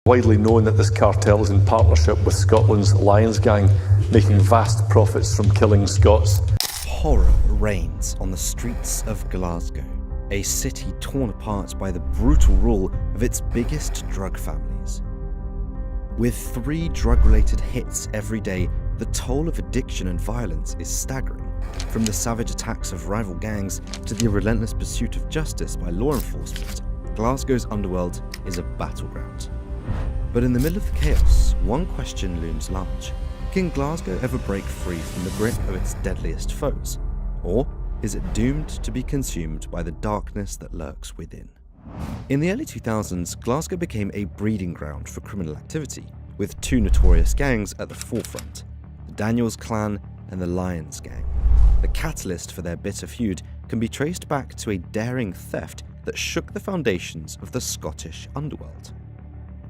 Widely known that this cartel is in partnership with Scotland's Lions Gang, making vast profits from killing Scots. Horror reigns on the streets of Glasgow, a city torn apart by the brutal rule of its biggest drug families. With 3 drug-related hits every day, the toll of addiction and violence is staggering, from the savage attacks of rival gangs to the relentless pursuit of justice by law enforcement. Glasgow's underworld is a battleground. But in the middle of the chaos, one question looms large. Can Glasgow ever break free from the grip of its deadliest foes? Or is it doomed to be consumed by the darkness that lurks within? In the early 2000s, Glasgow became a breeding ground for criminal activity, with 2 notorious gangs at the forefront, the Daniels Clan and the Lions Gang. The catalyst for their bitter feud can be traced back to a daring theft that shook the foundations of the Scottish underworld.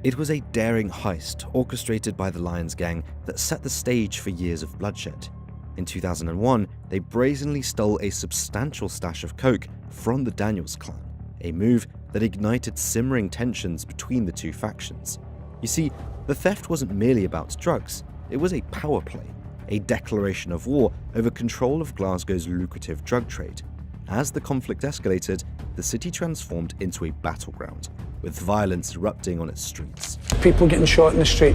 It was a daring heist orchestrated by the Lions Gang that set the stage for years of bloodshed. In 2001, they brazenly stole a substantial stash of coke from the Daniels Clan, a move that ignited simmering tensions between the 2 factions. You see, the theft wasn't merely about drugs, it was a power play, a declaration of war over control of Glasgow's lucrative drug trade. As the conflict escalated, the city transformed into a battleground, with violence erupting on its streets. People getting shot in the street.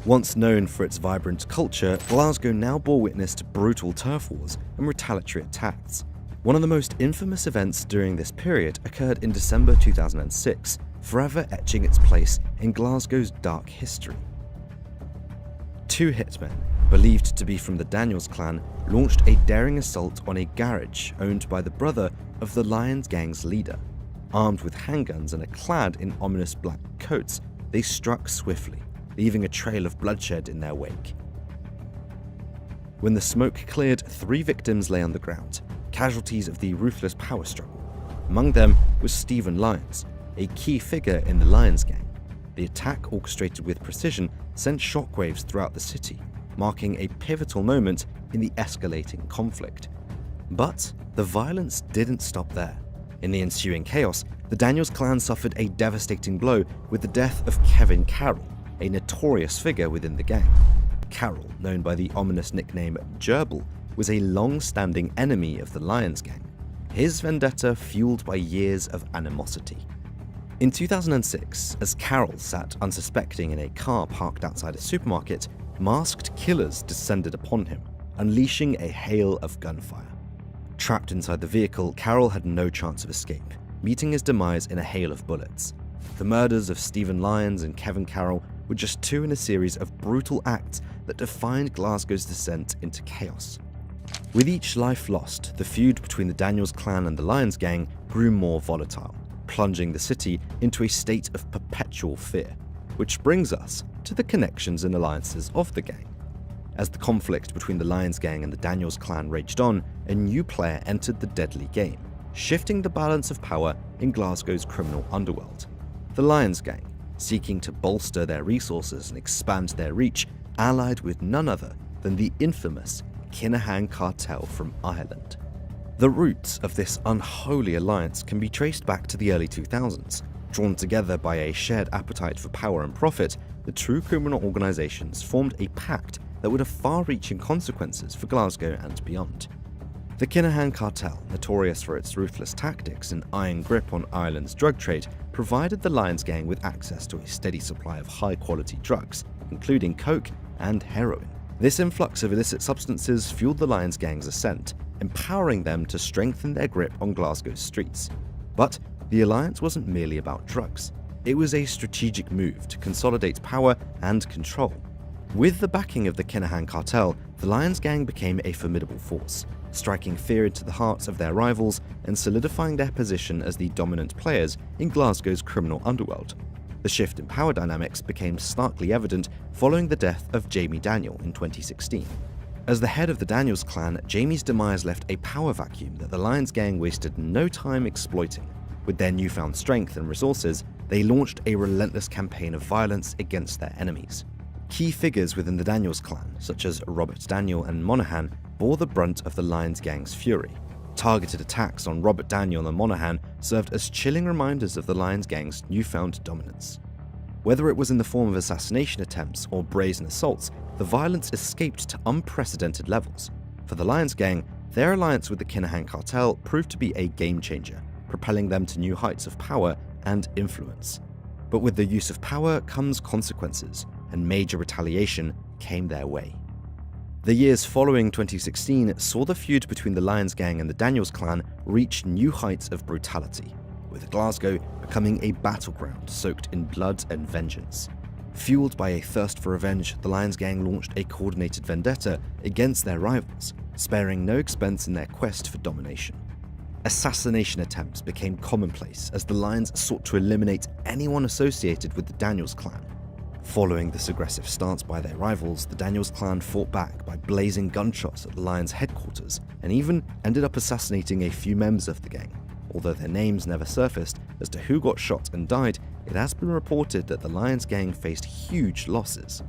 Once known for its vibrant culture, Glasgow now bore witness to brutal turf wars and retaliatory attacks. One of the most infamous events during this period occurred in December 2006, forever etching its place in Glasgow's dark history. 2 hitmen, believed to be from the Daniels Clan, launched a daring assault on a garage owned by the brother of the Lions Gang's leader. Armed with handguns and clad in ominous black coats, they struck swiftly, leaving a trail of bloodshed in their wake. When the smoke cleared, 3 victims lay on the ground, casualties of the ruthless power struggle. Among them was Stephen Lyons, a key figure in the Lions Gang. The attack, orchestrated with precision, sent shockwaves throughout the city, marking a pivotal moment in the escalating conflict. But the violence didn't stop there. In the ensuing chaos, the Daniels Clan suffered a devastating blow with the death of Kevin Carroll, a notorious figure within the gang. Carroll, known by the ominous nickname Gerbil, was a long-standing enemy of the Lions Gang, his vendetta fueled by years of animosity. In 2006, as Carroll sat unsuspecting in a car parked outside a supermarket, masked killers descended upon him, unleashing a hail of gunfire. Trapped inside the vehicle, Carroll had no chance of escape, meeting his demise in a hail of bullets. The murders of Stephen Lyons and Kevin Carroll were just 2 in a series of brutal acts that defined Glasgow's descent into chaos. With each life lost, the feud between the Daniels Clan and the Lions Gang grew more volatile, plunging the city into a state of perpetual fear, which brings us to the connections and alliances of the gang. As the conflict between the Lions Gang and the Daniels Clan raged on, a new player entered the deadly game, shifting the balance of power in Glasgow's criminal underworld. The Lions Gang, seeking to bolster their resources and expand their reach, allied with none other than the infamous Kinahan cartel from Ireland. The roots of this unholy alliance can be traced back to the early 2000s. Drawn together by a shared appetite for power and profit, the two criminal organisations formed a pact that would have far-reaching consequences for Glasgow and beyond. The Kinahan cartel, notorious for its ruthless tactics and iron grip on Ireland's drug trade, provided the Lions Gang with access to a steady supply of high-quality drugs, including coke and heroin. This influx of illicit substances fueled the Lions Gang's ascent, empowering them to strengthen their grip on Glasgow's streets. But the alliance wasn't merely about drugs. It was a strategic move to consolidate power and control. With the backing of the Kinahan cartel, the Lions Gang became a formidable force, striking fear into the hearts of their rivals and solidifying their position as the dominant players in Glasgow's criminal underworld. The shift in power dynamics became starkly evident following the death of Jamie Daniel in 2016. As the head of the Daniels clan, Jamie's demise left a power vacuum that the Lions Gang wasted no time exploiting. With their newfound strength and resources, they launched a relentless campaign of violence against their enemies. Key figures within the Daniels clan, such as Robert Daniel and Monaghan, bore the brunt of the Lions Gang's fury. Targeted attacks on Robert Daniel and Monaghan served as chilling reminders of the Lions Gang's newfound dominance. Whether it was in the form of assassination attempts or brazen assaults, the violence escaped to unprecedented levels. For the Lions Gang, their alliance with the Kinahan cartel proved to be a game-changer, propelling them to new heights of power and influence. But with the use of power comes consequences, and major retaliation came their way. The years following 2016 saw the feud between the Lions Gang and the Daniels clan reach new heights of brutality, with Glasgow becoming a battleground soaked in blood and vengeance. Fueled by a thirst for revenge, the Lions Gang launched a coordinated vendetta against their rivals, sparing no expense in their quest for domination. Assassination attempts became commonplace as the Lions sought to eliminate anyone associated with the Daniels clan. Following this aggressive stance by their rivals, the Daniels clan fought back by blazing gunshots at the Lions' headquarters and even ended up assassinating a few members of the gang. Although their names never surfaced as to who got shot and died, it has been reported that the Lions Gang faced huge losses.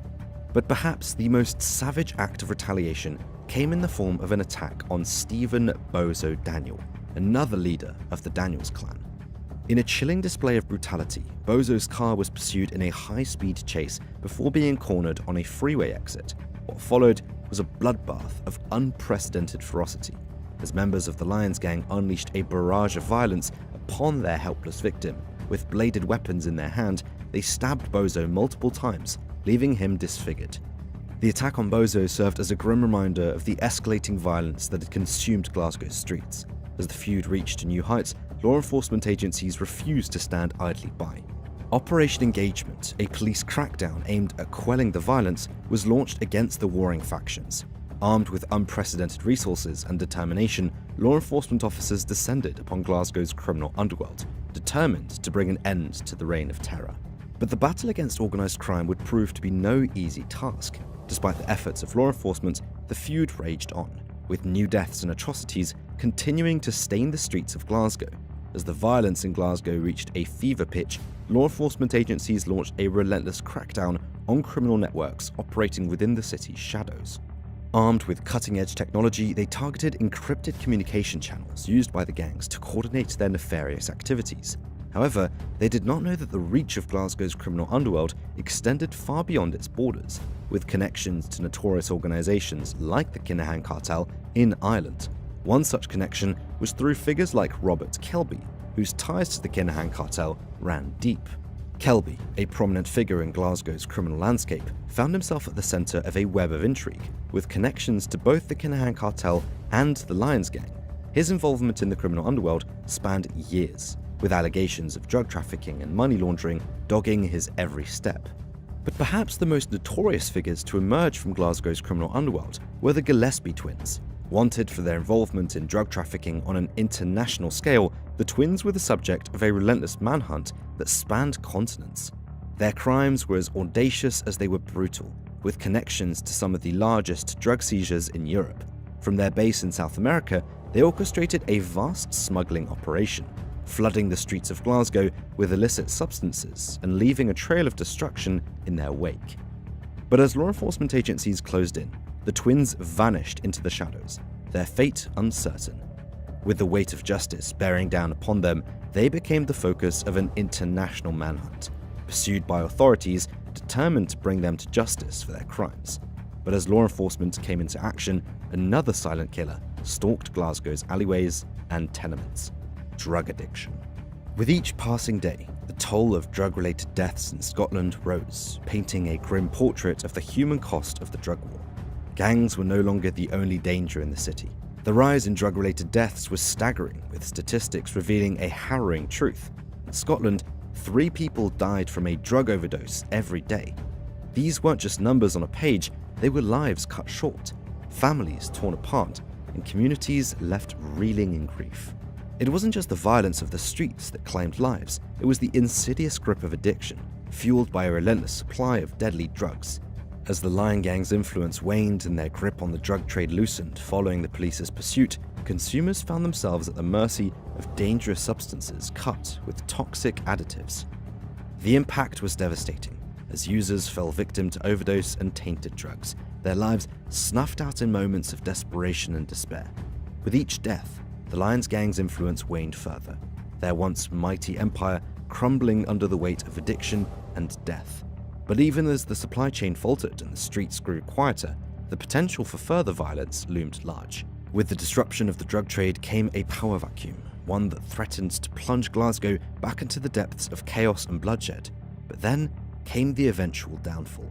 But perhaps the most savage act of retaliation came in the form of an attack on Stephen Bozo Daniel, another leader of the Daniels clan. In a chilling display of brutality, Bozo's car was pursued in a high-speed chase before being cornered on a freeway exit. What followed was a bloodbath of unprecedented ferocity, as members of the Lions Gang unleashed a barrage of violence upon their helpless victim. With bladed weapons in their hand, they stabbed Bozo multiple times, leaving him disfigured. The attack on Bozo served as a grim reminder of the escalating violence that had consumed Glasgow's streets. As the feud reached new heights, law enforcement agencies refused to stand idly by. Operation Engagement, a police crackdown aimed at quelling the violence, was launched against the warring factions. Armed with unprecedented resources and determination, law enforcement officers descended upon Glasgow's criminal underworld, determined to bring an end to the reign of terror. But the battle against organised crime would prove to be no easy task. Despite the efforts of law enforcement, the feud raged on, with new deaths and atrocities continuing to stain the streets of Glasgow. As the violence in Glasgow reached a fever pitch, law enforcement agencies launched a relentless crackdown on criminal networks operating within the city's shadows. Armed with cutting-edge technology, they targeted encrypted communication channels used by the gangs to coordinate their nefarious activities. However, they did not know that the reach of Glasgow's criminal underworld extended far beyond its borders, with connections to notorious organisations like the Kinahan cartel in Ireland. One such connection was through figures like Robert Kelby, whose ties to the Kinahan cartel ran deep. Kelby, a prominent figure in Glasgow's criminal landscape, found himself at the centre of a web of intrigue, with connections to both the Kinahan cartel and the Lions Gang. His involvement in the criminal underworld spanned years, with allegations of drug trafficking and money laundering dogging his every step. But perhaps the most notorious figures to emerge from Glasgow's criminal underworld were the Gillespie twins. Wanted for their involvement in drug trafficking on an international scale, the twins were the subject of a relentless manhunt that spanned continents. Their crimes were as audacious as they were brutal, with connections to some of the largest drug seizures in Europe. From their base in South America, they orchestrated a vast smuggling operation, flooding the streets of Glasgow with illicit substances and leaving a trail of destruction in their wake. But as law enforcement agencies closed in, the twins vanished into the shadows, their fate uncertain. With the weight of justice bearing down upon them, they became the focus of an international manhunt, pursued by authorities determined to bring them to justice for their crimes. But as law enforcement came into action, another silent killer stalked Glasgow's alleyways and tenements: drug addiction. With each passing day, the toll of drug-related deaths in Scotland rose, painting a grim portrait of the human cost of the drug war. Gangs were no longer the only danger in the city. The rise in drug-related deaths was staggering, with statistics revealing a harrowing truth. In Scotland, 3 people died from a drug overdose every day. These weren't just numbers on a page, they were lives cut short, families torn apart, and communities left reeling in grief. It wasn't just the violence of the streets that claimed lives, it was the insidious grip of addiction, fueled by a relentless supply of deadly drugs. As the Lion Gang's influence waned and their grip on the drug trade loosened following the police's pursuit, consumers found themselves at the mercy of dangerous substances cut with toxic additives. The impact was devastating, as users fell victim to overdose and tainted drugs, their lives snuffed out in moments of desperation and despair. With each death, the Lions Gang's influence waned further, their once mighty empire crumbling under the weight of addiction and death. But even as the supply chain faltered and the streets grew quieter, the potential for further violence loomed large. With the disruption of the drug trade came a power vacuum, one that threatened to plunge Glasgow back into the depths of chaos and bloodshed. But then came the eventual downfall.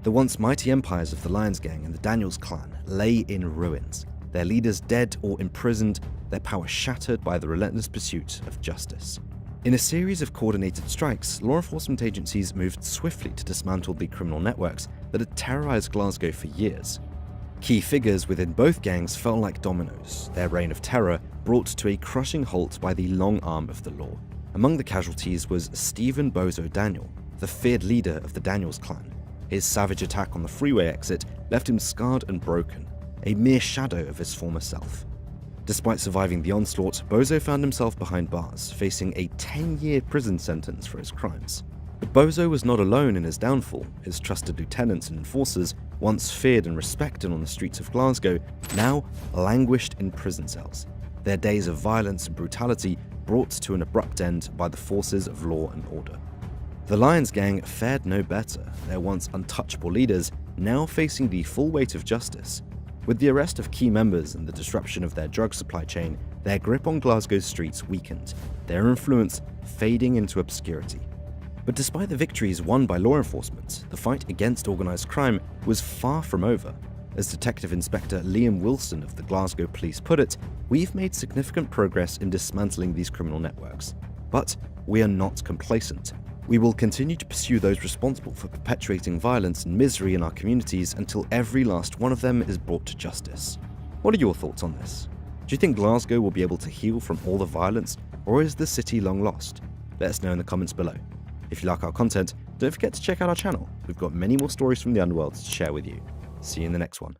The once mighty empires of the Lions Gang and the Daniels clan lay in ruins, their leaders dead or imprisoned, their power shattered by the relentless pursuit of justice. In a series of coordinated strikes, law enforcement agencies moved swiftly to dismantle the criminal networks that had terrorized Glasgow for years. Key figures within both gangs fell like dominoes, their reign of terror brought to a crushing halt by the long arm of the law. Among the casualties was Stephen Bozo Daniel, the feared leader of the Daniels clan. His savage attack on the freeway exit left him scarred and broken, a mere shadow of his former self. Despite surviving the onslaught, Bozo found himself behind bars, facing a 10-year prison sentence for his crimes. But Bozo was not alone in his downfall. His trusted lieutenants and enforcers, once feared and respected on the streets of Glasgow, now languished in prison cells, their days of violence and brutality brought to an abrupt end by the forces of law and order. The Lions Gang fared no better, their once untouchable leaders now facing the full weight of justice. With the arrest of key members and the disruption of their drug supply chain, their grip on Glasgow's streets weakened, their influence fading into obscurity. But despite the victories won by law enforcement, the fight against organised crime was far from over. As Detective Inspector Liam Wilson of the Glasgow Police put it, "We've made significant progress in dismantling these criminal networks. But we are not complacent. We will continue to pursue those responsible for perpetuating violence and misery in our communities until every last one of them is brought to justice." What are your thoughts on this? Do you think Glasgow will be able to heal from all the violence, or is the city long lost? Let us know in the comments below. If you like our content, don't forget to check out our channel. We've got many more stories from the underworld to share with you. See you in the next one.